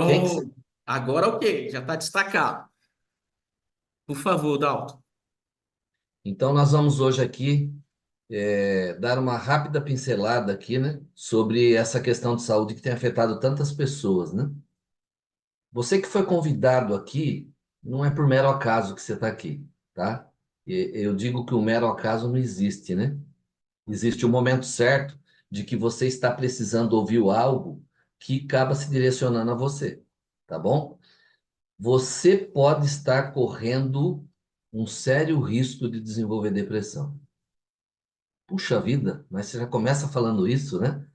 Quem que... Pronto. Agora ok, já está destacado. Por favor, Dalton. Então, nós vamos hoje aqui dar uma rápida pincelada aqui, né, sobre essa questão de saúde que tem afetado tantas pessoas, né? Você que foi convidado aqui, não é por mero acaso que você está aqui, tá? Eu digo que o mero acaso não existe, né? Existe o momento certo de que você está precisando ouvir algo que acaba se direcionando a você, tá bom? Você pode estar correndo um sério risco de desenvolver depressão. Puxa vida, mas você já começa falando isso, né?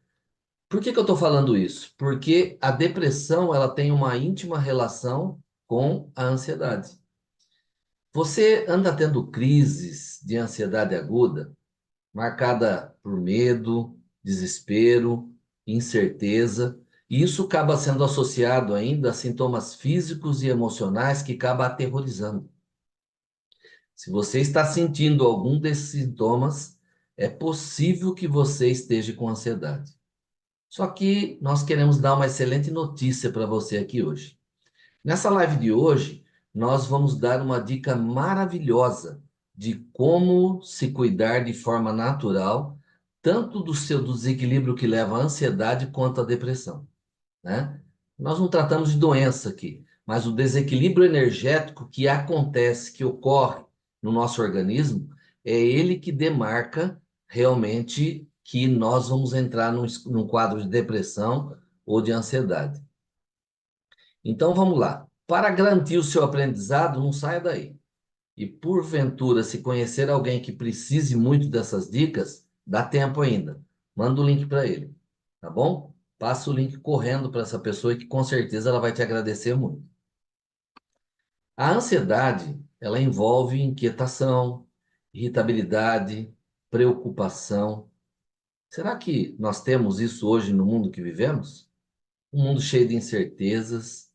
Por que que eu estou falando isso? Porque a depressão ela tem uma íntima relação com a ansiedade. Você anda tendo crises de ansiedade aguda, marcada por medo, desespero, incerteza, e isso acaba sendo associado ainda a sintomas físicos e emocionais que acaba aterrorizando. Se você está sentindo algum desses sintomas, é possível que você esteja com ansiedade. Só que nós queremos dar uma excelente notícia para você aqui hoje. Nessa live de hoje, nós vamos dar uma dica maravilhosa de como se cuidar de forma natural, tanto do seu desequilíbrio que leva à ansiedade quanto à depressão, né? Nós não tratamos de doença aqui, mas o desequilíbrio energético que acontece, que ocorre no nosso organismo, é ele que demarca realmente que nós vamos entrar num quadro de depressão ou de ansiedade. Então vamos lá. Para garantir o seu aprendizado, não saia daí. E porventura, se conhecer alguém que precise muito dessas dicas, dá tempo ainda. Manda o link para ele, tá bom? Passa o link correndo para essa pessoa e que com certeza ela vai te agradecer muito. A ansiedade, ela envolve inquietação, irritabilidade, preocupação. Será que nós temos isso hoje no mundo que vivemos? Um mundo cheio de incertezas,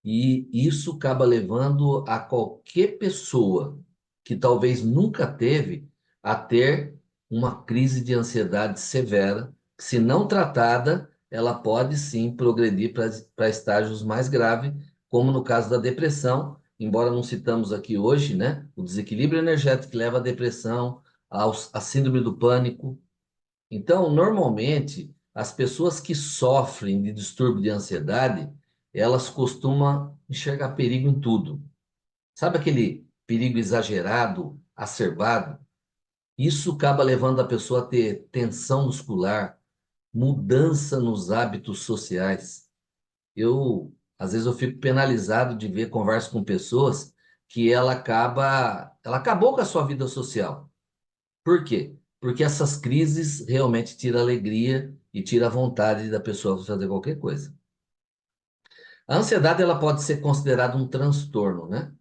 e isso acaba levando a qualquer pessoa que talvez nunca teve a ter uma crise de ansiedade severa, que, se não tratada, ela pode sim progredir para estágios mais graves, como no caso da depressão, embora não citamos aqui hoje, né? O desequilíbrio energético que leva à depressão, à síndrome do pânico. Então, normalmente, as pessoas que sofrem de distúrbio de ansiedade, elas costumam enxergar perigo em tudo. Sabe aquele perigo exagerado, acerbado? Isso acaba levando a pessoa a ter tensão muscular, mudança nos hábitos sociais. Às vezes, eu fico penalizado de ver conversas com pessoas que ela acabou com a sua vida social. Por quê? Porque essas crises realmente tiram a alegria e tiram a vontade da pessoa fazer qualquer coisa. A ansiedade ela pode ser considerada um transtorno, né?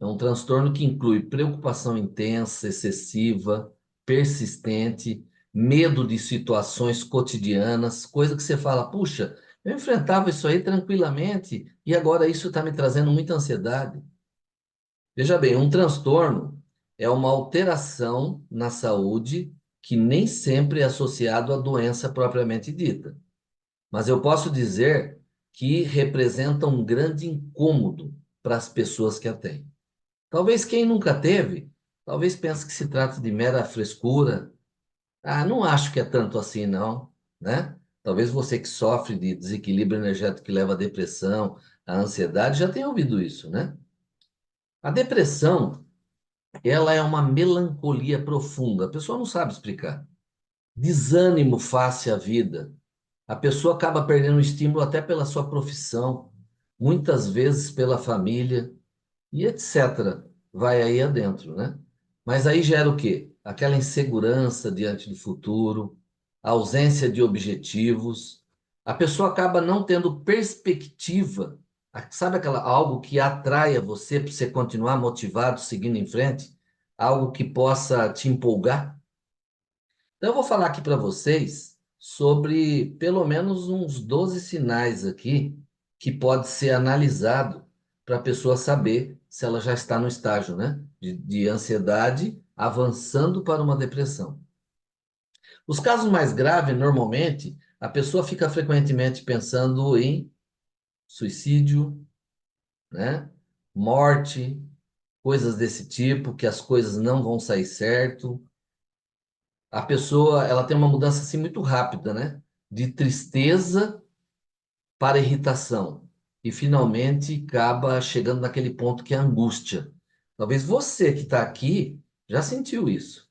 É um transtorno que inclui preocupação intensa, excessiva, persistente, medo de situações cotidianas, coisa que você fala, puxa, eu enfrentava isso aí tranquilamente e agora isso está me trazendo muita ansiedade. Veja bem, um transtorno é uma alteração na saúde que nem sempre é associado à doença propriamente dita. Mas eu posso dizer que representa um grande incômodo para as pessoas que a têm. Talvez quem nunca teve, talvez pense que se trata de mera frescura. Ah, não acho que é tanto assim, não, né? Talvez você que sofre de desequilíbrio energético que leva à depressão, à ansiedade, já tenha ouvido isso, né? A depressão ela é uma melancolia profunda. A pessoa não sabe explicar. Desânimo face à vida. A pessoa acaba perdendo o estímulo até pela sua profissão, muitas vezes pela família e etc. Vai aí adentro, né? Mas aí gera o quê? Aquela insegurança diante do futuro, a ausência de objetivos. A pessoa acaba não tendo perspectiva. Sabe aquela algo que atraia você para você continuar motivado, seguindo em frente? Algo que possa te empolgar? Então, eu vou falar aqui para vocês sobre pelo menos uns 12 sinais aqui que pode ser analisado para a pessoa saber se ela já está no estágio, né, de ansiedade avançando para uma depressão. Os casos mais graves, normalmente, a pessoa fica frequentemente pensando em suicídio, né? Morte, coisas desse tipo, que as coisas não vão sair certo. A pessoa, ela tem uma mudança assim muito rápida, né? De tristeza para irritação. E finalmente acaba chegando naquele ponto que é a angústia. Talvez você que está aqui já sentiu isso.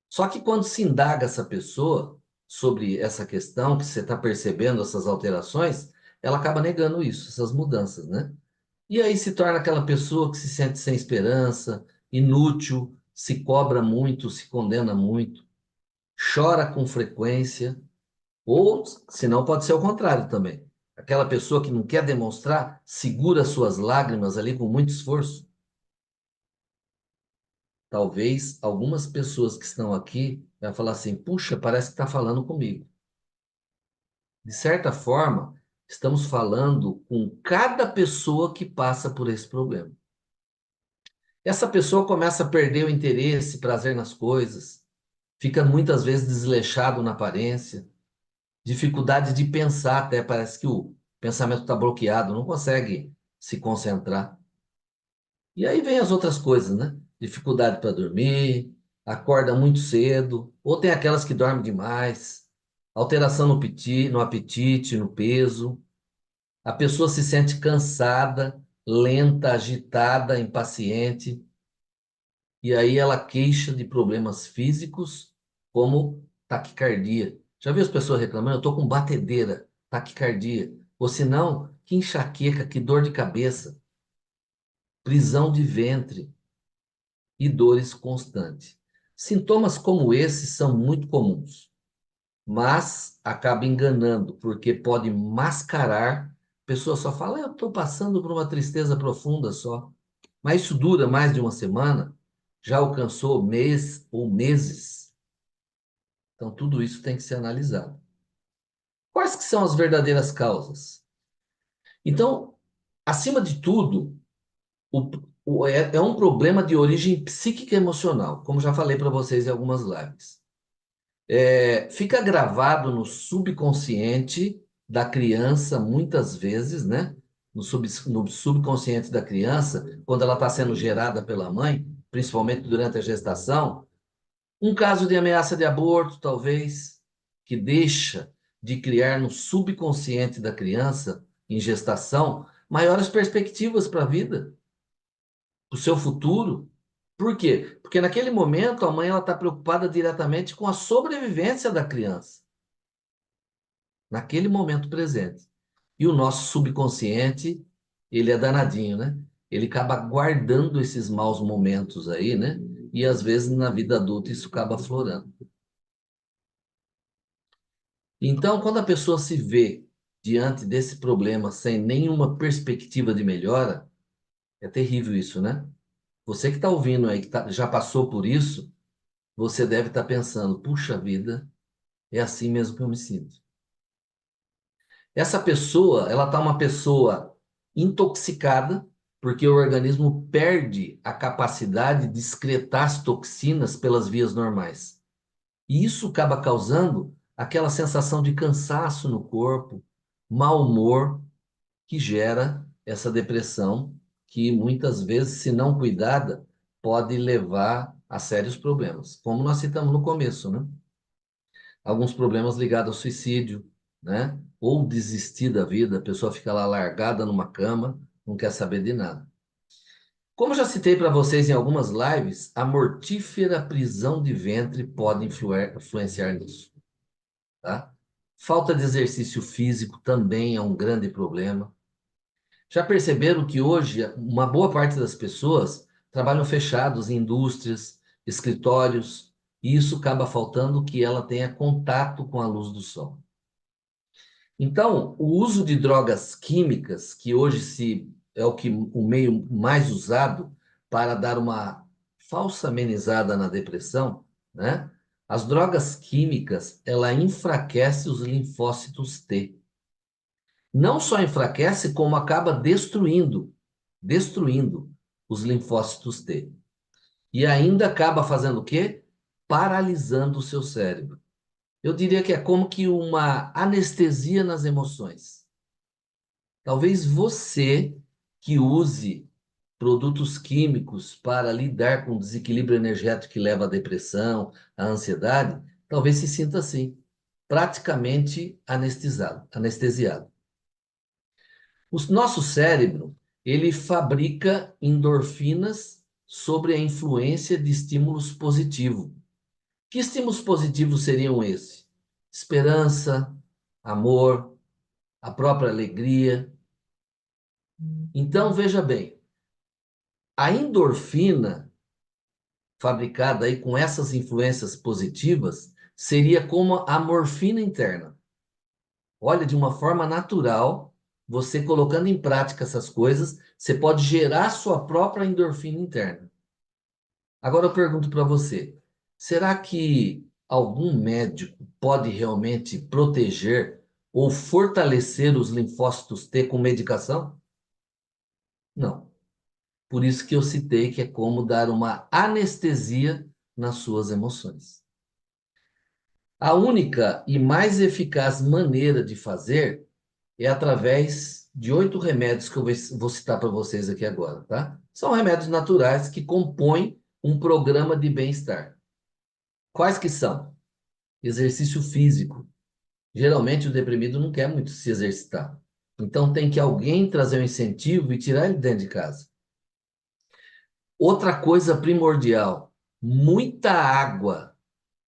Só que quando se indaga essa pessoa sobre essa questão, que você está percebendo essas alterações, ela acaba negando isso, essas mudanças, né? E aí se torna aquela pessoa que se sente sem esperança, inútil, se cobra muito, se condena muito, chora com frequência, ou se não pode ser o contrário também. Aquela pessoa que não quer demonstrar, segura suas lágrimas ali com muito esforço. Talvez algumas pessoas que estão aqui vão falar assim: puxa, parece que está falando comigo. De certa forma, estamos falando com cada pessoa que passa por esse problema. Essa pessoa começa a perder o interesse, prazer nas coisas, fica muitas vezes desleixado na aparência, dificuldade de pensar, até parece que o pensamento está bloqueado, não consegue se concentrar. E aí vem as outras coisas, né? Dificuldade para dormir, acorda muito cedo, ou tem aquelas que dormem demais, alteração no apetite, no peso. A pessoa se sente cansada, lenta, agitada, impaciente, e aí ela queixa de problemas físicos, como taquicardia. Já viu as pessoas reclamando? Eu estou com batedeira, taquicardia. Ou se não, que enxaqueca, que dor de cabeça, prisão de ventre e dores constantes. Sintomas como esses são muito comuns, mas acaba enganando, porque pode mascarar. A pessoa só fala: eu estou passando por uma tristeza profunda só. Mas isso dura mais de uma semana, já alcançou mês ou meses. Então, tudo isso tem que ser analisado. Quais que são as verdadeiras causas? Então, acima de tudo, o, é um problema de origem psíquica e emocional, como já falei para vocês em algumas lives. Fica gravado no subconsciente da criança, muitas vezes, né? No subconsciente da criança, quando ela está sendo gerada pela mãe, principalmente durante a gestação, um caso de ameaça de aborto, talvez, que deixa de criar no subconsciente da criança, em gestação, maiores perspectivas para a vida, para o seu futuro. Por quê? Porque naquele momento a mãe está preocupada diretamente com a sobrevivência da criança, naquele momento presente. E o nosso subconsciente, ele é danadinho, né? Ele acaba guardando esses maus momentos aí, né? E às vezes na vida adulta isso acaba aflorando. Então, quando a pessoa se vê diante desse problema sem nenhuma perspectiva de melhora, é terrível isso, né? Você que está ouvindo aí, que já passou por isso, você deve estar pensando: puxa vida, é assim mesmo que eu me sinto. Essa pessoa, ela está uma pessoa intoxicada, porque o organismo perde a capacidade de excretar as toxinas pelas vias normais. E isso acaba causando aquela sensação de cansaço no corpo, mau humor, que gera essa depressão, que muitas vezes, se não cuidada, pode levar a sérios problemas, como nós citamos no começo, né? Alguns problemas ligados ao suicídio, né? Ou desistir da vida, a pessoa fica lá largada numa cama, não quer saber de nada. Como já citei para vocês em algumas lives, a mortífera prisão de ventre pode influenciar nisso, tá? Falta de exercício físico também é um grande problema. Já perceberam que hoje uma boa parte das pessoas trabalham fechados em indústrias, escritórios, e isso acaba faltando que ela tenha contato com a luz do sol. Então, o uso de drogas químicas, que hoje é o meio mais usado para dar uma falsa amenizada na depressão, né? As drogas químicas, ela enfraquece os linfócitos T. Não só enfraquece, como acaba destruindo os linfócitos T. E ainda acaba fazendo o quê? Paralisando o seu cérebro. Eu diria que é como que uma anestesia nas emoções. Talvez você que use produtos químicos para lidar com o desequilíbrio energético que leva à depressão, à ansiedade, talvez se sinta assim, praticamente anestesiado. O nosso cérebro, ele fabrica endorfinas sobre a influência de estímulos positivos. Que estímulos positivos seriam esses? Esperança, amor, a própria alegria. Então, veja bem, a endorfina fabricada aí com essas influências positivas seria como a morfina interna. Olha, de uma forma natural, você colocando em prática essas coisas, você pode gerar sua própria endorfina interna. Agora eu pergunto para você, será que algum médico pode realmente proteger ou fortalecer os linfócitos T com medicação? Não. Por isso que eu citei que é como dar uma anestesia nas suas emoções. A única e mais eficaz maneira de fazer é através de 8 remédios que eu vou citar para vocês aqui agora, tá? São remédios naturais que compõem um programa de bem-estar. Quais que são? Exercício físico. Geralmente o deprimido não quer muito se exercitar. Então tem que alguém trazer um incentivo e tirar ele de dentro de casa. Outra coisa primordial, muita água,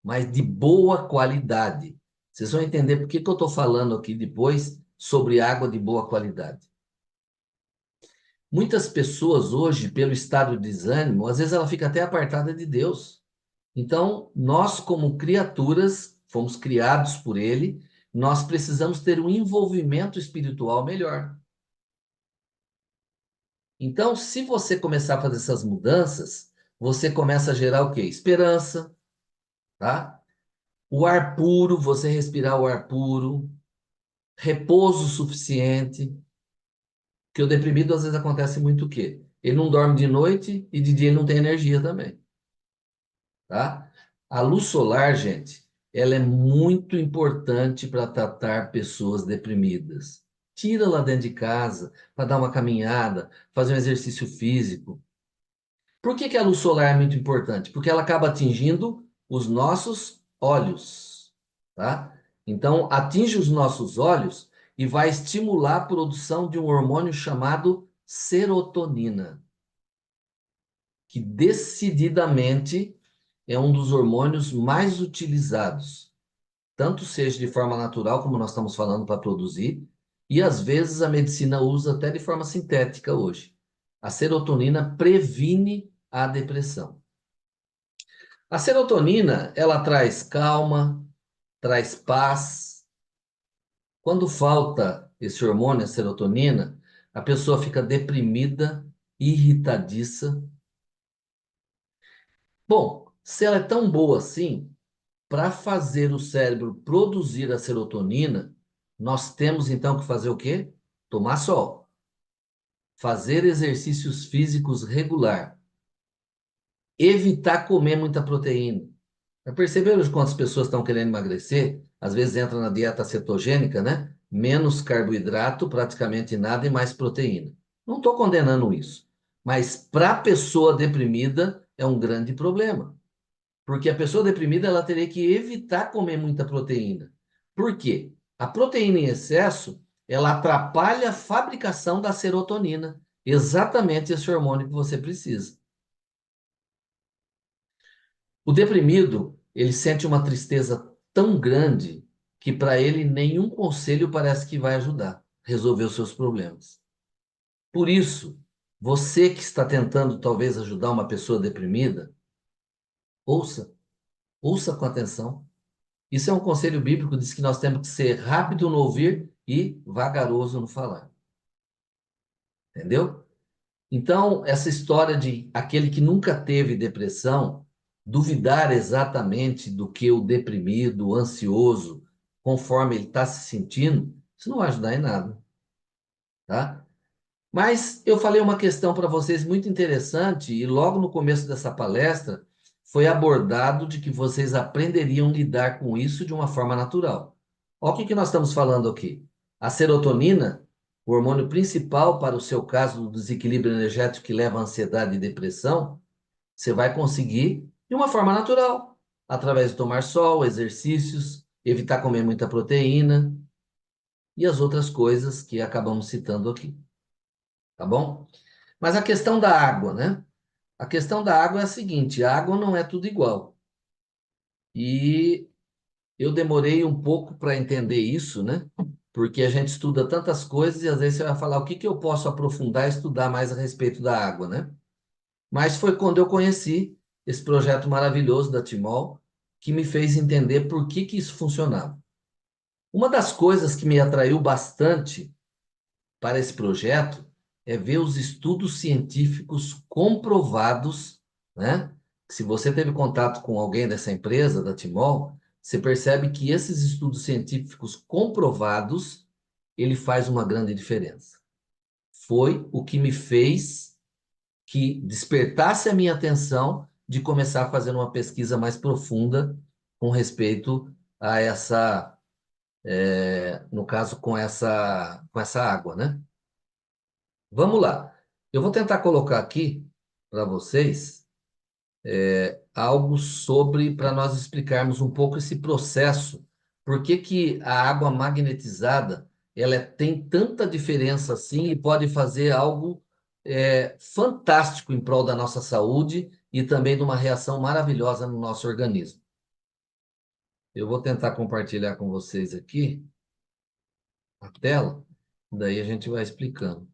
mas de boa qualidade. Vocês vão entender por que que eu estou falando aqui depois sobre água de boa qualidade. Muitas pessoas hoje, pelo estado de desânimo, às vezes ela fica até apartada de Deus. Então, nós como criaturas, fomos criados por Ele, nós precisamos ter um envolvimento espiritual melhor. Então, se você começar a fazer essas mudanças, você começa a gerar o quê? Esperança, tá? O ar puro, você respirar o ar puro, repouso suficiente, que o deprimido às vezes acontece muito o quê? Ele não dorme de noite e de dia ele não tem energia também, tá? A luz solar, gente, ela é muito importante para tratar pessoas deprimidas. Tira lá dentro de casa para dar uma caminhada, fazer um exercício físico. Por que que a luz solar é muito importante? Porque ela acaba atingindo os nossos olhos, tá? Então, atinge os nossos olhos e vai estimular a produção de um hormônio chamado serotonina, que decididamente é um dos hormônios mais utilizados, tanto seja de forma natural, como nós estamos falando para produzir, e às vezes a medicina usa até de forma sintética hoje. A serotonina previne a depressão. A serotonina, ela traz calma, traz paz. Quando falta esse hormônio, a serotonina, a pessoa fica deprimida, irritadiça. Bom, se ela é tão boa assim, para fazer o cérebro produzir a serotonina, nós temos então que fazer o quê? Tomar sol, fazer exercícios físicos regular, evitar comer muita proteína. Já perceberam quantas pessoas estão querendo emagrecer? Às vezes entra na dieta cetogênica, né? Menos carboidrato, praticamente nada e mais proteína. Não estou condenando isso, mas para a pessoa deprimida é um grande problema. Porque a pessoa deprimida ela teria que evitar comer muita proteína. Por quê? A proteína em excesso, ela atrapalha a fabricação da serotonina, exatamente esse hormônio que você precisa. O deprimido, ele sente uma tristeza tão grande que para ele nenhum conselho parece que vai ajudar a resolver os seus problemas. Por isso, você que está tentando talvez ajudar uma pessoa deprimida, ouça, ouça com atenção. Isso é um conselho bíblico, diz que nós temos que ser rápido no ouvir e vagaroso no falar. Entendeu? Então, essa história de aquele que nunca teve depressão, duvidar exatamente do que o deprimido, o ansioso, conforme ele está se sentindo, isso não vai ajudar em nada, tá? Mas eu falei uma questão para vocês muito interessante e logo no começo dessa palestra foi abordado de que vocês aprenderiam a lidar com isso de uma forma natural. Olha o que que nós estamos falando aqui. A serotonina, o hormônio principal para o seu caso do desequilíbrio energético que leva à ansiedade e depressão, você vai conseguir de uma forma natural, através de tomar sol, exercícios, evitar comer muita proteína e as outras coisas que acabamos citando aqui, tá bom? Mas a questão da água, né? A questão da água é a seguinte: a água não é tudo igual. E eu demorei um pouco para entender isso, né? Porque a gente estuda tantas coisas e às vezes você vai falar o que que eu posso aprofundar e estudar mais a respeito da água, né? Mas foi quando eu conheci esse projeto maravilhoso da Timol que me fez entender por que que isso funcionava. Uma das coisas que me atraiu bastante para esse projeto é ver os estudos científicos comprovados, né? Se você teve contato com alguém dessa empresa, da Timol, você percebe que esses estudos científicos comprovados, ele faz uma grande diferença. Foi o que me fez que despertasse a minha atenção de começar a fazer uma pesquisa mais profunda com respeito a essa, no caso, com essa água, né? Vamos lá. Eu vou tentar colocar aqui para vocês algo sobre, para nós explicarmos um pouco esse processo. Por que que a água magnetizada tem tanta diferença assim e pode fazer algo fantástico em prol da nossa saúde e também de uma reação maravilhosa no nosso organismo. Eu vou tentar compartilhar com vocês aqui a tela, daí a gente vai explicando.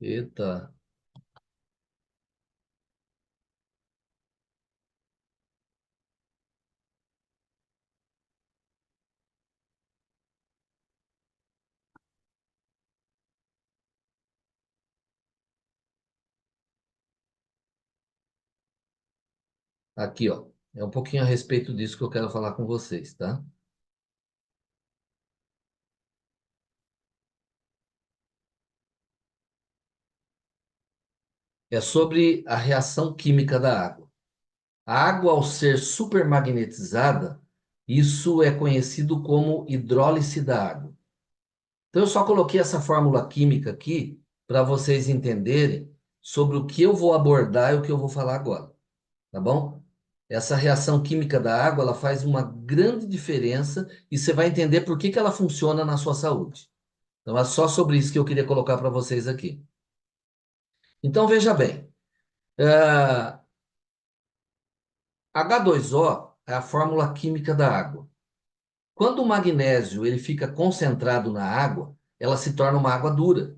Eita, aqui, ó. É um pouquinho a respeito disso que eu quero falar com vocês, tá? É sobre a reação química da água. A água, ao ser supermagnetizada, isso é conhecido como hidrólise da água. Então, eu só coloquei essa fórmula química aqui para vocês entenderem sobre o que eu vou abordar e o que eu vou falar agora, tá bom? Essa reação química da água, ela faz uma grande diferença e você vai entender por que que ela funciona na sua saúde. Então, é só sobre isso que eu queria colocar para vocês aqui. Então, veja bem. eh, H2O é a fórmula química da água. Quando o magnésio ele fica concentrado na água, ela se torna uma água dura.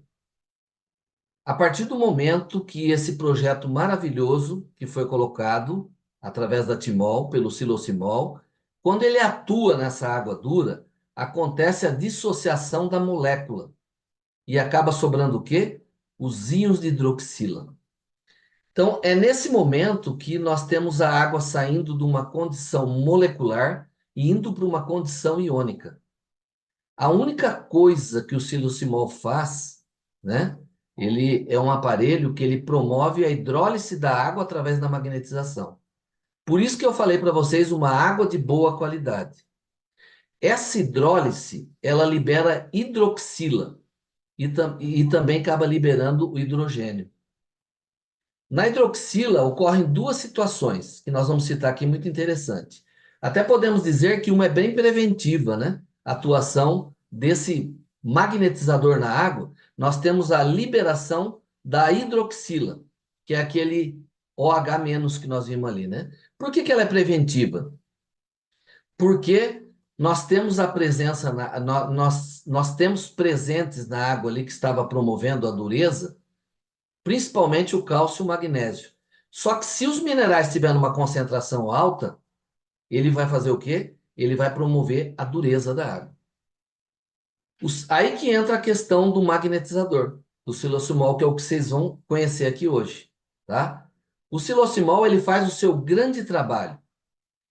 A partir do momento que esse projeto maravilhoso que foi colocado através da Timol, pelo silocimol, quando ele atua nessa água dura, acontece a dissociação da molécula e acaba sobrando o quê? Os íons de hidroxila. Então, é nesse momento que nós temos a água saindo de uma condição molecular e indo para uma condição iônica. A única coisa que o silocimol faz, né? Ele é um aparelho que ele promove a hidrólise da água através da magnetização. Por isso que eu falei para vocês uma água de boa qualidade. Essa hidrólise, ela libera hidroxila e também acaba liberando o hidrogênio. Na hidroxila ocorrem duas situações que nós vamos citar aqui muito interessante. Até podemos dizer que uma é bem preventiva, né? A atuação desse magnetizador na água, nós temos a liberação da hidroxila, que é aquele OH- que nós vimos ali, né? Por que que ela é preventiva? Porque nós temos a presença, nós temos presentes na água ali que estava promovendo a dureza, principalmente o cálcio e o magnésio. Só que se os minerais estiverem numa concentração alta, ele vai fazer o quê? Ele vai promover a dureza da água. Aí que entra a questão do magnetizador, do silocimol, que é o que vocês vão conhecer aqui hoje, tá? O silocimol, ele faz o seu grande trabalho.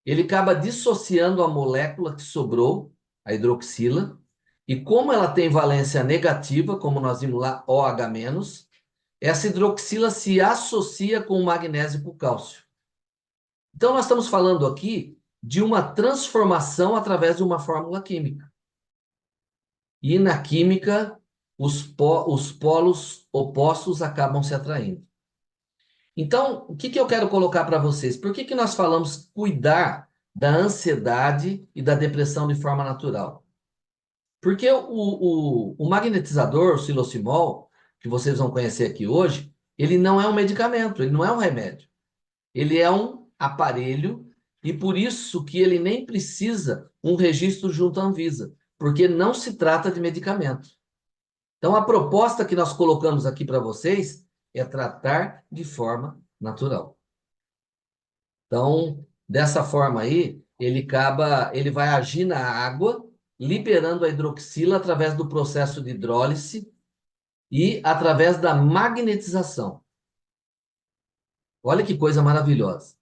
Ele acaba dissociando a molécula que sobrou, a hidroxila, e como ela tem valência negativa, como nós vimos lá, OH-, essa hidroxila se associa com o magnésio e com o cálcio. Então, nós estamos falando aqui de uma transformação através de uma fórmula química. E na química, os polos opostos acabam se atraindo. Então, o que eu quero colocar para vocês? Por que nós falamos cuidar da ansiedade e da depressão de forma natural? Porque o magnetizador, o xilocimol, que vocês vão conhecer aqui hoje, ele não é um medicamento, ele não é um remédio. Ele é um aparelho e por isso que ele nem precisa um registro junto à Anvisa, porque não se trata de medicamento. Então, a proposta que nós colocamos aqui para vocês é tratar de forma natural. Então, dessa forma aí, ele vai agir na água, liberando a hidroxila através do processo de hidrólise e através da magnetização. Olha que coisa maravilhosa.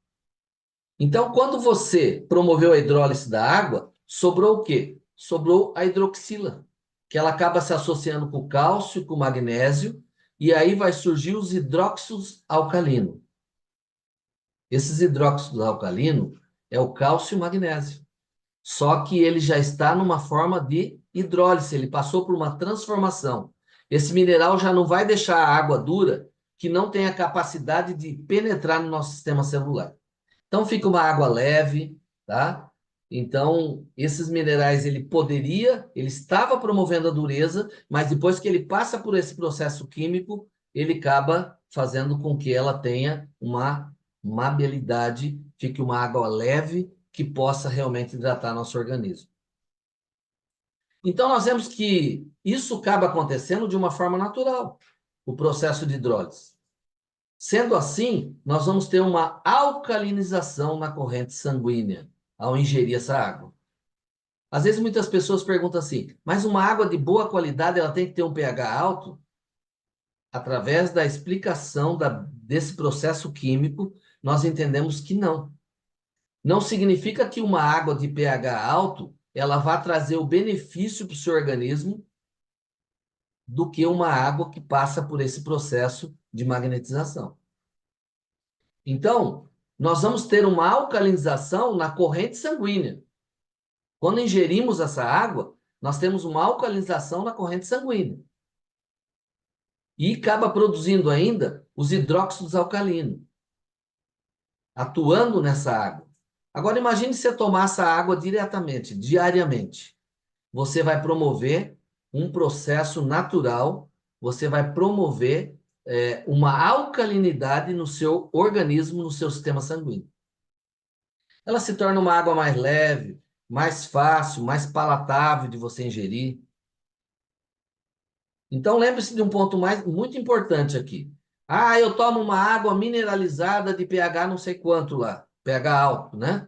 Então, quando você promoveu a hidrólise da água, sobrou o quê? Sobrou a hidroxila, que ela acaba se associando com o cálcio e com o magnésio, e aí vai surgir os hidróxidos alcalinos. Esses hidróxidos alcalinos é o cálcio e o magnésio. Só que ele já está numa forma de hidrólise, ele passou por uma transformação. Esse mineral já não vai deixar a água dura, que não tem a capacidade de penetrar no nosso sistema celular. Então fica uma água leve, tá? Então, esses minerais ele estava promovendo a dureza, mas depois que ele passa por esse processo químico, ele acaba fazendo com que ela tenha uma maleabilidade, fique uma água leve que possa realmente hidratar nosso organismo. Então, nós vemos que isso acaba acontecendo de uma forma natural, o processo de hidrólise. Sendo assim, nós vamos ter uma alcalinização na corrente sanguínea ao ingerir essa água. Às vezes muitas pessoas perguntam assim, mas uma água de boa qualidade ela tem que ter um pH alto? Através da explicação desse processo químico, nós entendemos que não. Não significa que uma água de pH alto ela vá trazer o benefício para o seu organismo do que uma água que passa por esse processo de magnetização. Então, nós vamos ter uma alcalinização na corrente sanguínea. Quando ingerimos essa água, nós temos uma alcalinização na corrente sanguínea. E acaba produzindo ainda os hidróxidos alcalinos, atuando nessa água. Agora, imagine você tomar essa água diretamente, diariamente. Você vai promover um processo natural, você vai promover uma alcalinidade no seu organismo, no seu sistema sanguíneo. Ela se torna uma água mais leve, mais fácil, mais palatável de você ingerir. Então, lembre-se de um ponto muito importante aqui. Ah, eu tomo uma água mineralizada de pH não sei quanto lá, pH alto, né?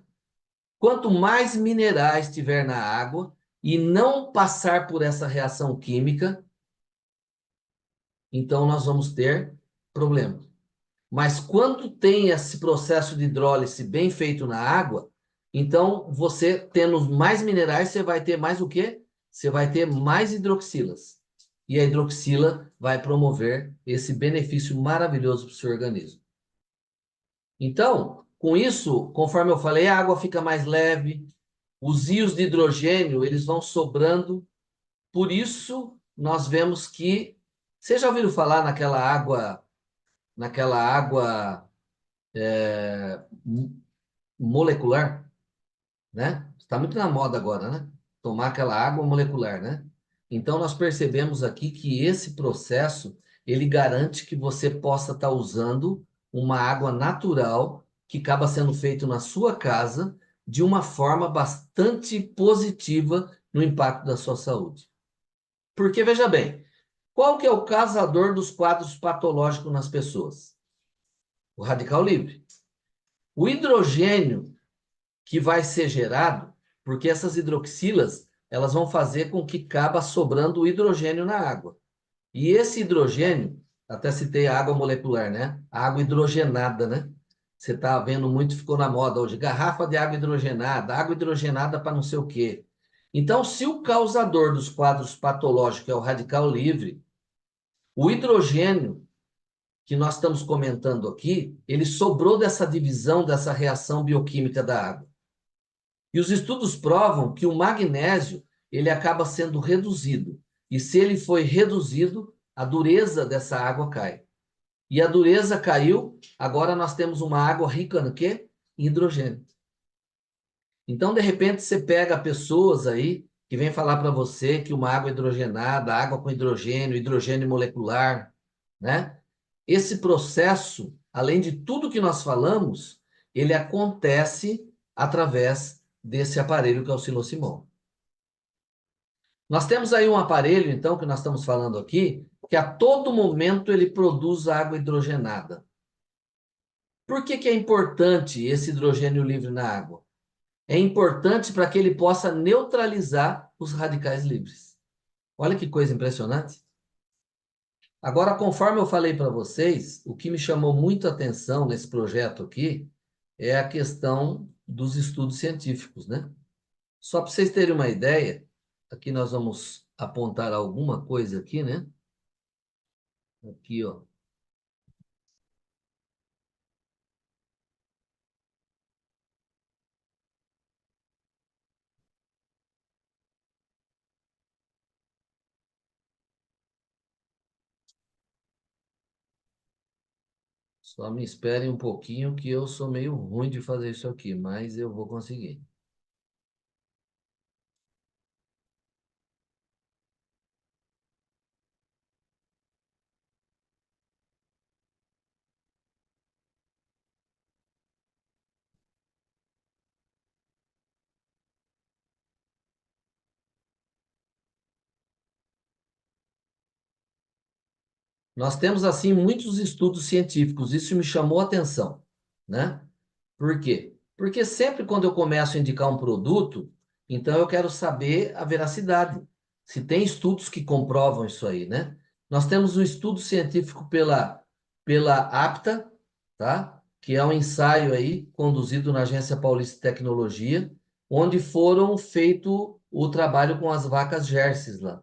Quanto mais minerais tiver na água e não passar por essa reação química, então nós vamos ter problema. Mas quando tem esse processo de hidrólise bem feito na água, então você tendo mais minerais, você vai ter mais o quê? Você vai ter mais hidroxilas. E a hidroxila vai promover esse benefício maravilhoso para o seu organismo. Então, com isso, conforme eu falei, a água fica mais leve, os íons de hidrogênio, eles vão sobrando. Por isso, nós vemos que... Vocês já ouviram falar naquela água molecular, né? Está muito na moda agora, né? Tomar aquela água molecular, né? Então, nós percebemos aqui que esse processo, ele garante que você possa estar usando uma água natural que acaba sendo feito na sua casa de uma forma bastante positiva no impacto da sua saúde. Porque, veja bem, qual que é o causador dos quadros patológicos nas pessoas? O radical livre. O hidrogênio que vai ser gerado, porque essas hidroxilas, elas vão fazer com que acaba sobrando o hidrogênio na água. E esse hidrogênio, até citei a água molecular, né? A água hidrogenada, né? Você está vendo muito, ficou na moda hoje. Garrafa de água hidrogenada para não sei o quê. Então, se o causador dos quadros patológicos é o radical livre, o hidrogênio que nós estamos comentando aqui, ele sobrou dessa divisão, dessa reação bioquímica da água. E os estudos provam que o magnésio, ele acaba sendo reduzido. E se ele foi reduzido, a dureza dessa água cai. E a dureza caiu, agora nós temos uma água rica no quê? Em hidrogênio. Então, de repente, você pega pessoas aí que vêm falar para você que uma água hidrogenada, água com hidrogênio, hidrogênio molecular, né? Esse processo, além de tudo que nós falamos, ele acontece através desse aparelho que é o oscilossimol. Nós temos aí um aparelho, então, que nós estamos falando aqui, que a todo momento ele produz água hidrogenada. Por que que é importante esse hidrogênio livre na água? É importante para que ele possa neutralizar os radicais livres. Olha que coisa impressionante. Agora, conforme eu falei para vocês, o que me chamou muito a atenção nesse projeto aqui é a questão dos estudos científicos, né? Só para vocês terem uma ideia, aqui nós vamos apontar alguma coisa aqui, né? Aqui, ó. Só me esperem um pouquinho que eu sou meio ruim de fazer isso aqui, mas eu vou conseguir. Nós temos, assim, muitos estudos científicos, isso me chamou a atenção, né? Por quê? Porque sempre quando eu começo a indicar um produto, então eu quero saber a veracidade, se tem estudos que comprovam isso aí, né? Nós temos um estudo científico pela APTA, tá? Que é um ensaio aí conduzido na Agência Paulista de Tecnologia, onde foram feito o trabalho com as vacas Jerseys lá.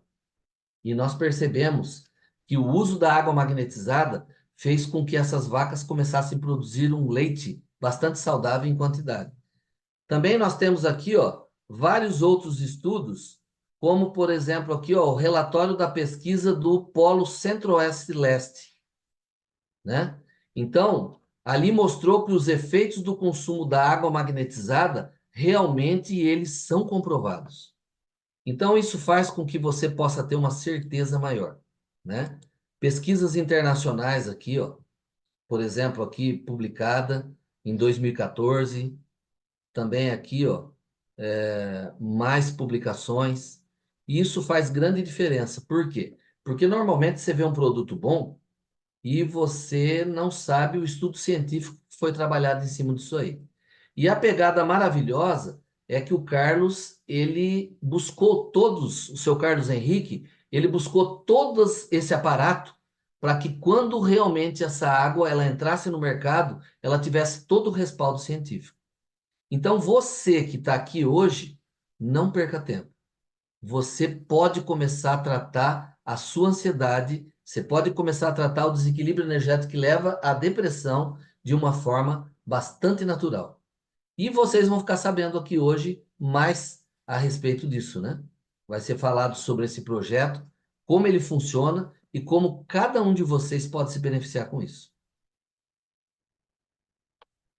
E nós percebemos que o uso da água magnetizada fez com que essas vacas começassem a produzir um leite bastante saudável em quantidade. Também nós temos aqui, ó, vários outros estudos, como, por exemplo, aqui, ó, o relatório da pesquisa do Polo Centro-Oeste-Leste, né? Então, ali mostrou que os efeitos do consumo da água magnetizada realmente eles são comprovados. Então, isso faz com que você possa ter uma certeza maior, né? Pesquisas internacionais aqui, ó, por exemplo, aqui publicada em 2014, também aqui, ó, mais publicações. E isso faz grande diferença. Por quê? Porque normalmente você vê um produto bom e você não sabe o estudo científico que foi trabalhado em cima disso aí. E a pegada maravilhosa é que o Carlos, ele buscou todos, o seu Carlos Henrique, ele buscou todos esse aparato para que quando realmente essa água ela entrasse no mercado, ela tivesse todo o respaldo científico. Então você que está aqui hoje, não perca tempo. Você pode começar a tratar a sua ansiedade, você pode começar a tratar o desequilíbrio energético que leva à depressão de uma forma bastante natural. E vocês vão ficar sabendo aqui hoje mais a respeito disso, né? Vai ser falado sobre esse projeto, como ele funciona e como cada um de vocês pode se beneficiar com isso.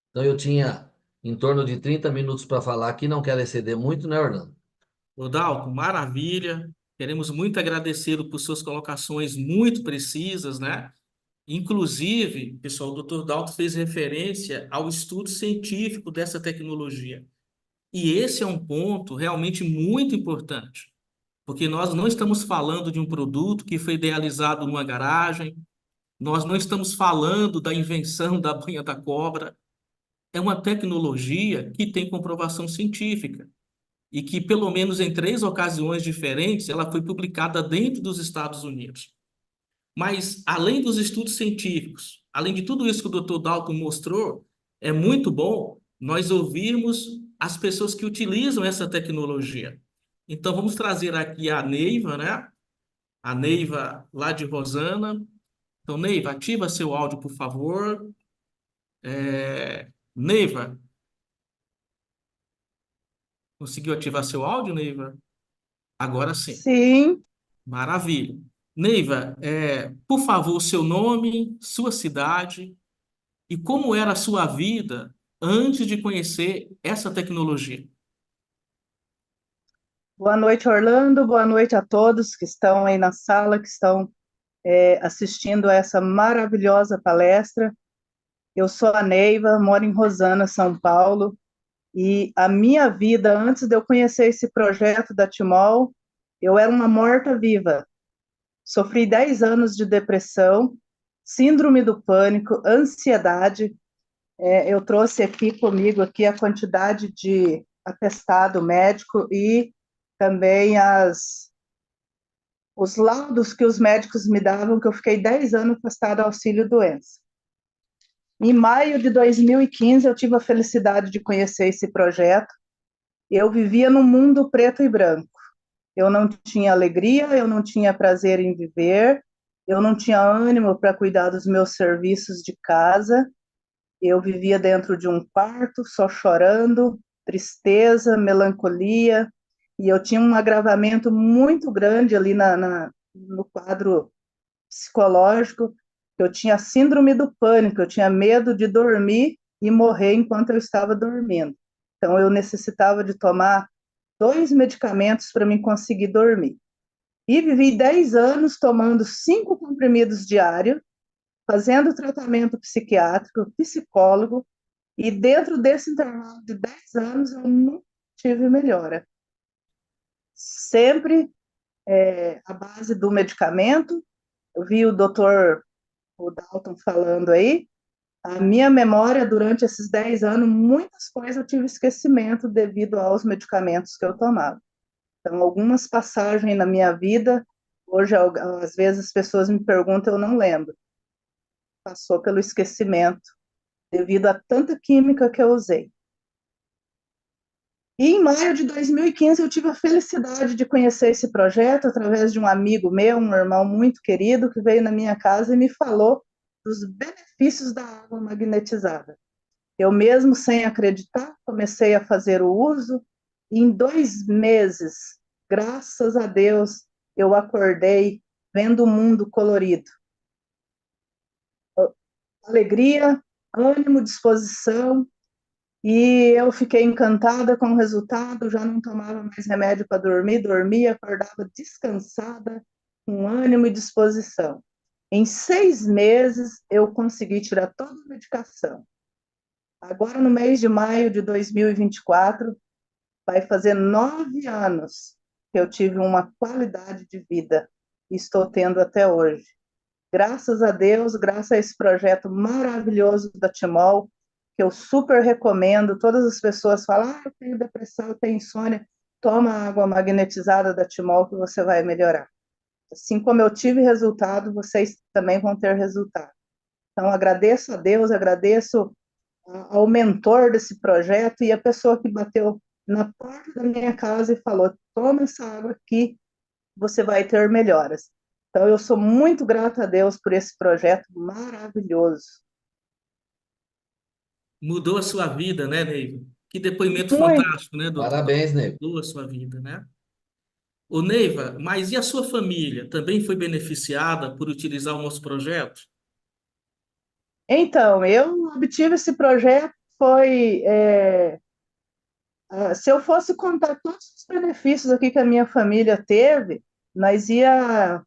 Então eu tinha em torno de 30 minutos para falar aqui, não quero exceder muito, né, Orlando? Ô, Dalton, maravilha. Queremos muito agradecê-lo por suas colocações muito precisas, né? Inclusive, pessoal, o Dr. Dalton fez referência ao estudo científico dessa tecnologia. E esse é um ponto realmente muito importante, porque nós não estamos falando de um produto que foi idealizado numa garagem, nós não estamos falando da invenção da banha da cobra. É uma tecnologia que tem comprovação científica e que, pelo menos em 3 ocasiões diferentes, ela foi publicada dentro dos Estados Unidos. Mas, além dos estudos científicos, além de tudo isso que o Dr. Dalton mostrou, é muito bom nós ouvirmos as pessoas que utilizam essa tecnologia. Então, vamos trazer aqui a Neiva, né? A Neiva lá de Rosana. Então, Neiva, ativa seu áudio, por favor. Neiva, conseguiu ativar seu áudio, Neiva? Agora sim. Sim, Maravilha. Neiva, por favor, seu nome, sua cidade e como era a sua vida antes de conhecer essa tecnologia. boa noite, Orlando. Boa noite a todos que estão aí na sala, que estão assistindo a essa maravilhosa palestra. Eu sou a Neiva, moro em Rosana, São Paulo, e a minha vida, antes de eu conhecer esse projeto da Timol, eu era uma morta-viva. Sofri 10 anos de depressão, síndrome do pânico, ansiedade. Eu trouxe aqui comigo aqui a quantidade de atestado médico e também os laudos que os médicos me davam, que eu fiquei 10 anos afastada do auxílio-doença. Em maio de 2015, eu tive a felicidade de conhecer esse projeto. Eu vivia num mundo preto e branco. Eu não tinha alegria, eu não tinha prazer em viver, eu não tinha ânimo para cuidar dos meus serviços de casa. Eu vivia dentro de um quarto, só chorando, tristeza, melancolia, e eu tinha um agravamento muito grande ali no quadro psicológico. Eu tinha síndrome do pânico, eu tinha medo de dormir e morrer enquanto eu estava dormindo. Então, eu necessitava de tomar 2 medicamentos para me conseguir dormir. E vivi 10 anos tomando 5 comprimidos diários, fazendo tratamento psiquiátrico, psicólogo, e dentro desse intervalo de 10 anos eu não tive melhora. Sempre à base do medicamento. Eu vi o Dalton falando aí, a minha memória durante esses 10 anos, muitas coisas eu tive esquecimento devido aos medicamentos que eu tomava. Então, algumas passagens na minha vida, hoje, às vezes, as pessoas me perguntam, eu não lembro. Passou pelo esquecimento, devido a tanta química que eu usei. E em maio de 2015, eu tive a felicidade de conhecer esse projeto através de um amigo meu, um irmão muito querido, que veio na minha casa e me falou dos benefícios da água magnetizada. Eu mesmo, sem acreditar, comecei a fazer o uso, e em 2 meses, graças a Deus, eu acordei vendo o mundo colorido. Alegria, ânimo, disposição, e eu fiquei encantada com o resultado, já não tomava mais remédio para dormir, dormia, acordava descansada, com ânimo e disposição. Em 6 meses, eu consegui tirar toda a medicação. Agora, no mês de maio de 2024, vai fazer 9 anos que eu tive uma qualidade de vida e estou tendo até hoje. Graças a Deus, graças a esse projeto maravilhoso da Timol, que eu super recomendo. Todas as pessoas falam, eu tenho depressão, eu tenho insônia, toma a água magnetizada da Timol que você vai melhorar. Assim como eu tive resultado, vocês também vão ter resultado. Então, agradeço a Deus, agradeço ao mentor desse projeto e a pessoa que bateu na porta da minha casa e falou, toma essa água aqui, você vai ter melhoras. Então, eu sou muito grata a Deus por esse projeto maravilhoso. Mudou a sua vida, né, Neiva? Que depoimento Muito. fantástico, né, doutor? Parabéns, Ney. Mudou a sua vida, né? Ô, Neiva, mas e a sua família? Também foi beneficiada por utilizar o nosso projeto? Então, eu obtive esse projeto, se eu fosse contar todos os benefícios aqui que a minha família teve, nós ia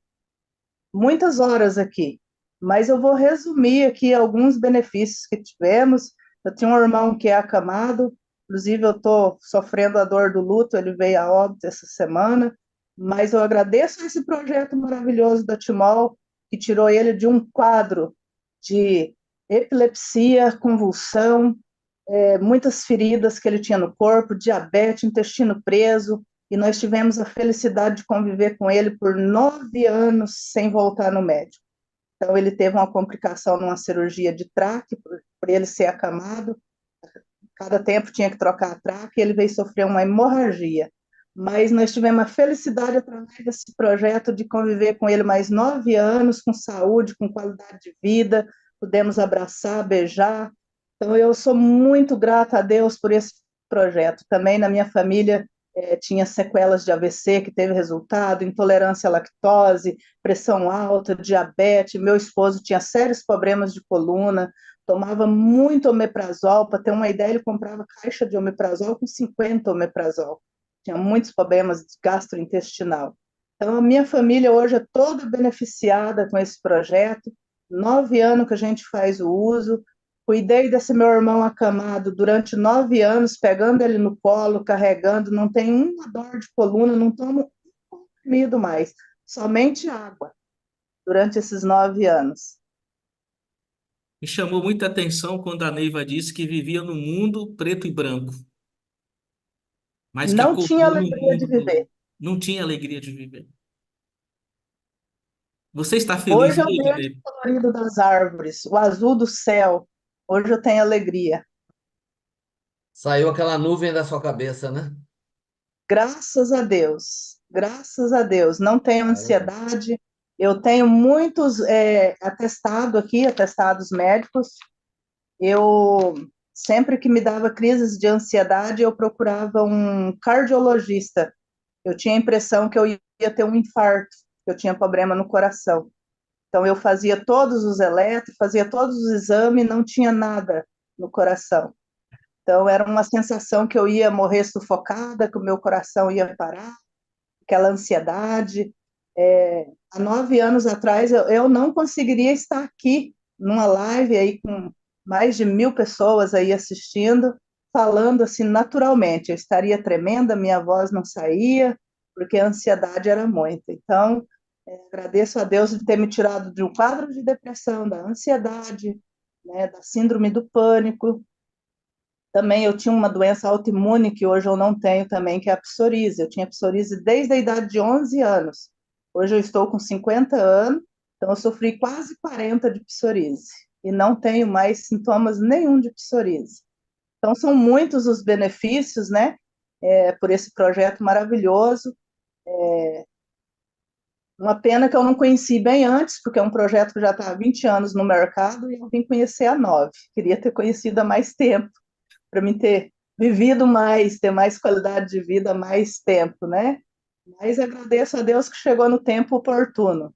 muitas horas aqui, mas eu vou resumir aqui alguns benefícios que tivemos. Eu tinha um irmão que é acamado, inclusive eu estou sofrendo a dor do luto, ele veio a óbito essa semana, mas eu agradeço esse projeto maravilhoso da Timol, que tirou ele de um quadro de epilepsia, convulsão, muitas feridas que ele tinha no corpo, diabetes, intestino preso, e nós tivemos a felicidade de conviver com ele por 9 anos sem voltar no médico. Então, ele teve uma complicação numa cirurgia de traque, por ele ser acamado, cada tempo tinha que trocar a traque, e ele veio sofrer uma hemorragia. mas nós tivemos a felicidade, através desse projeto, de conviver com ele mais 9 anos, com saúde, com qualidade de vida, pudemos abraçar, beijar. Então, eu sou muito grata a Deus por esse projeto. Também na minha família tinha sequelas de AVC que teve resultado, intolerância à lactose, pressão alta, diabetes. Meu esposo tinha sérios problemas de coluna, tomava muito omeprazol. Para ter uma ideia, ele comprava caixa de omeprazol com 50 omeprazol. Tinha muitos problemas gastrointestinal. Então, a minha família hoje é toda beneficiada com esse projeto. 9 anos que a gente faz o uso. Cuidei desse meu irmão acamado durante 9 anos, pegando ele no colo, carregando, não tem uma dor de coluna, não tomo um comprimido mais, somente água, durante esses 9 anos. Me chamou muita atenção quando a Neiva disse que vivia no mundo preto e branco, mas que Não tinha acordou no alegria de mundo colorido. viver. Não tinha alegria de viver. Você está feliz Hoje eu hoje, vejo Neiva? o colorido das árvores, o azul do céu. Hoje eu tenho alegria. Saiu aquela nuvem da sua cabeça, né? Graças a Deus, graças a Deus. Não tenho Maravilha. ansiedade. Eu tenho muitos atestados aqui, atestados médicos. Eu, sempre que me dava crises de ansiedade, eu procurava um cardiologista. Eu tinha a impressão que eu ia ter um infarto, que eu tinha problema no coração. Então, eu fazia todos os eletros, fazia todos os exames, não tinha nada no coração. Então, era uma sensação que eu ia morrer sufocada, que o meu coração ia parar, aquela ansiedade. Há 9 anos atrás, eu não conseguiria estar aqui numa live aí com mais de 1.000 pessoas aí assistindo, falando assim naturalmente. Eu estaria tremenda, minha voz não saía, porque a ansiedade era muita. Então, agradeço a Deus de ter me tirado de um quadro de depressão, da ansiedade, né, da síndrome do pânico. Também eu tinha uma doença autoimune que hoje eu não tenho também, que é a psoríase. Eu tinha psoríase desde a idade de 11 anos. Hoje eu estou com 50 anos, então eu sofri quase 40 de psoríase e não tenho mais sintomas nenhum de psoríase. Então são muitos os benefícios, né, por esse projeto maravilhoso. Uma pena que eu não conheci bem antes, porque é um projeto que já está há 20 anos no mercado e eu vim conhecer há 9. Queria ter conhecido há mais tempo, para mim ter vivido mais, ter mais qualidade de vida, mais tempo, né? Mas agradeço a Deus que chegou no tempo oportuno.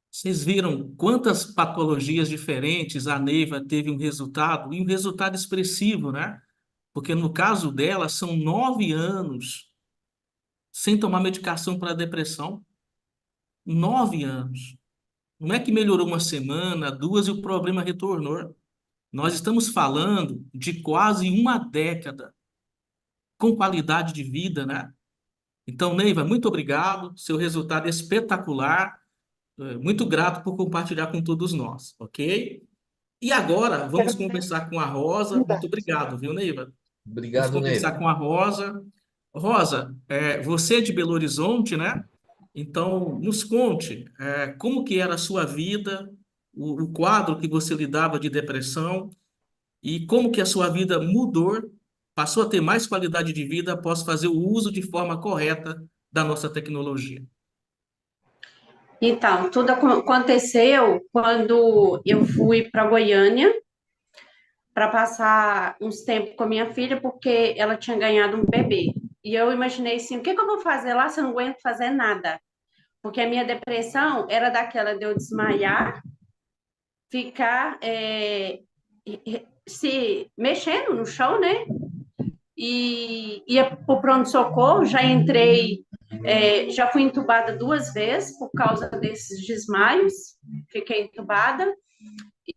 Vocês viram quantas patologias diferentes a Neiva teve um resultado, e um resultado expressivo, né? Porque no caso dela, são 9 anos sem tomar medicação para depressão. 9 anos. Não é que melhorou uma semana, duas e o problema retornou. Nós estamos falando de quase uma década com qualidade de vida, né? Então, Neiva, muito obrigado. Seu resultado é espetacular. Muito grato por compartilhar com todos nós, ok? E agora, Quero vamos agradecer conversar com a a Rosa. Muito oportunidade. obrigado, viu, Neiva? Vamos Obrigado, conversar Neiva. com a Rosa. Rosa, você é de Belo Horizonte, né? Então, nos conte, como que era a sua vida, o quadro que você lidava de depressão e como que a sua vida mudou, passou a ter mais qualidade de vida após fazer o uso de forma correta da nossa tecnologia. Então, tudo aconteceu quando eu fui para Goiânia para passar uns tempos com a minha filha, porque ela tinha ganhado um bebê. E eu imaginei assim, o que que eu vou fazer lá se eu não aguento fazer nada? Porque a minha depressão era daquela de eu desmaiar, ficar se mexendo no chão, né? E ia para o pronto-socorro, já entrei, já fui entubada 2 vezes por causa desses desmaios, fiquei entubada.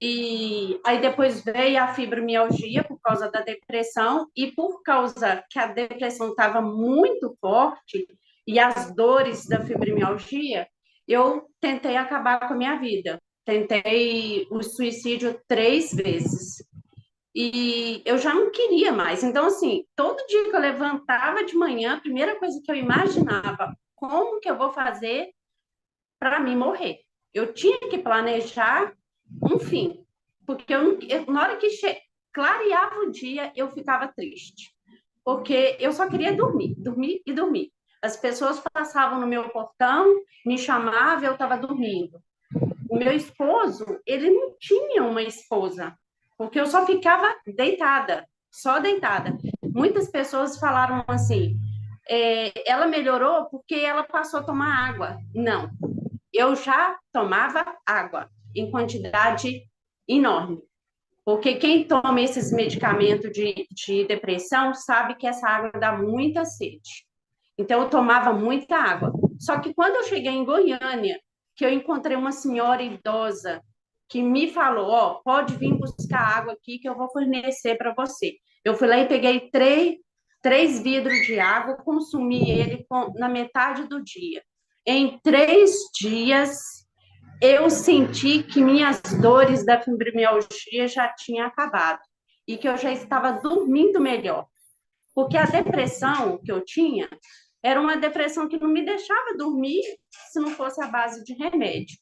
E aí depois veio a fibromialgia por causa da depressão, e por causa que a depressão estava muito forte e as dores da fibromialgia, eu tentei acabar com a minha vida. Tentei o suicídio 3 vezes. E eu já não queria mais. Então, assim, todo dia que eu levantava de manhã, a primeira coisa que eu imaginava, como que eu vou fazer para mim morrer? Eu tinha que planejar um fim, porque na hora que clareava o dia, eu ficava triste. porque eu só queria dormir, dormir e dormir. As pessoas passavam no meu portão, me chamavam, eu estava dormindo. O meu esposo, ele não tinha uma esposa, porque eu só ficava deitada, só deitada. Muitas pessoas falaram assim, ela melhorou porque ela passou a tomar água. Não, eu já tomava água em quantidade enorme. Porque quem toma esses medicamentos de depressão sabe que essa água dá muita sede. Então, eu tomava muita água. Só que quando eu cheguei em Goiânia, que eu encontrei uma senhora idosa que me falou, ó, pode vir buscar água aqui que eu vou fornecer para você. Eu fui lá e peguei três vidros de água, consumi ele na metade do dia. Em 3 dias, eu senti que minhas dores da fibromialgia já tinham acabado e que eu já estava dormindo melhor. Porque a depressão que eu tinha era uma depressão que não me deixava dormir se não fosse a base de remédio.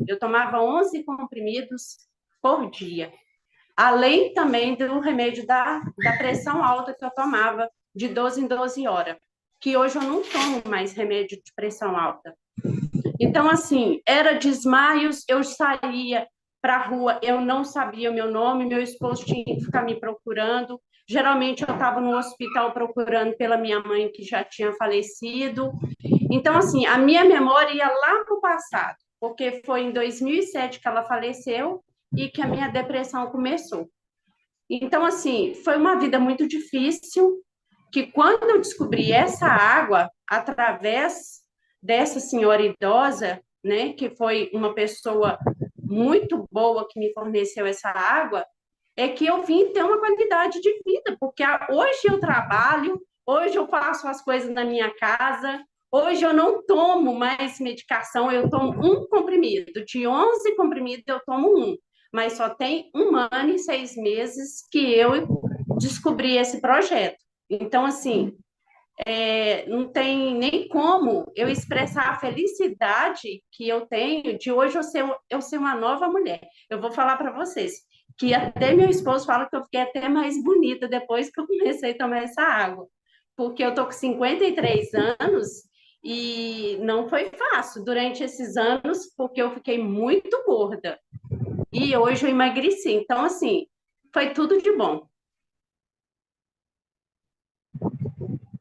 Eu tomava 11 comprimidos por dia, além também do remédio da pressão alta que eu tomava de 12 em 12 horas, que hoje eu não tomo mais remédio de pressão alta. Então, assim, era desmaios, eu saía para a rua, eu não sabia o meu nome, meu esposo tinha que ficar me procurando. Geralmente eu estava no hospital procurando pela minha mãe, que já tinha falecido. Então, assim, a minha memória ia lá para o passado, porque foi em 2007 que ela faleceu e que a minha depressão começou. Então, assim, foi uma vida muito difícil, que quando eu descobri essa água, através dessa senhora idosa, né, que foi uma pessoa muito boa que me forneceu essa água, é que eu vim ter uma qualidade de vida, porque hoje eu trabalho, hoje eu faço as coisas na minha casa, hoje eu não tomo mais medicação, eu tomo um comprimido, de 11 comprimidos eu tomo um, mas só tem 1 ano e 6 meses que eu descobri esse projeto. Então, assim, não tem nem como eu expressar a felicidade que eu tenho de hoje eu ser uma nova mulher. Eu vou falar para vocês que até meu esposo fala que eu fiquei até mais bonita depois que eu comecei a tomar essa água, porque eu tô com 53 anos e não foi fácil durante esses anos, porque eu fiquei muito gorda. E hoje eu emagreci. Então, assim, foi tudo de bom.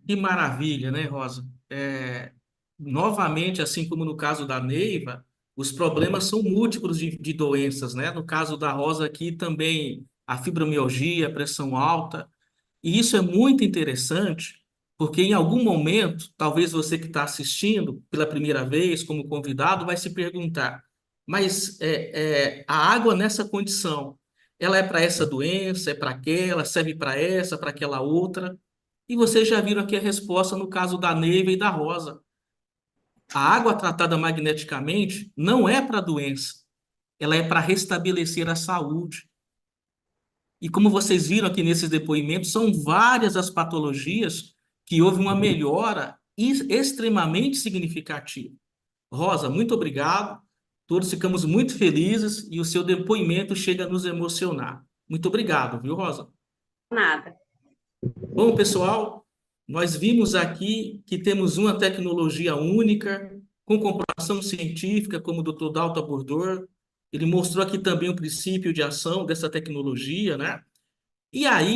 Que maravilha, né, Rosa? Novamente, assim como no caso da Neiva, os problemas são múltiplos de doenças, né? No caso da Rosa aqui também a fibromialgia, a pressão alta. E isso é muito interessante, porque em algum momento, talvez você que está assistindo pela primeira vez como convidado vai se perguntar, mas a água nessa condição, ela é para essa doença, é para aquela, serve para aquela outra? E vocês já viram aqui a resposta no caso da Neiva e da Rosa. A água tratada magneticamente não é para doença, ela é para restabelecer a saúde. E como vocês viram aqui nesses depoimentos, são várias as patologias que houve uma melhora extremamente significativa. Rosa, muito obrigado. Todos ficamos muito felizes e o seu depoimento chega a nos emocionar. Muito obrigado, viu, Rosa? Nada. Bom, pessoal, nós vimos aqui que temos uma tecnologia única, com comprovação científica, como o Dr. Dalto abordou. Ele mostrou aqui também o princípio de ação dessa tecnologia, né? E aí,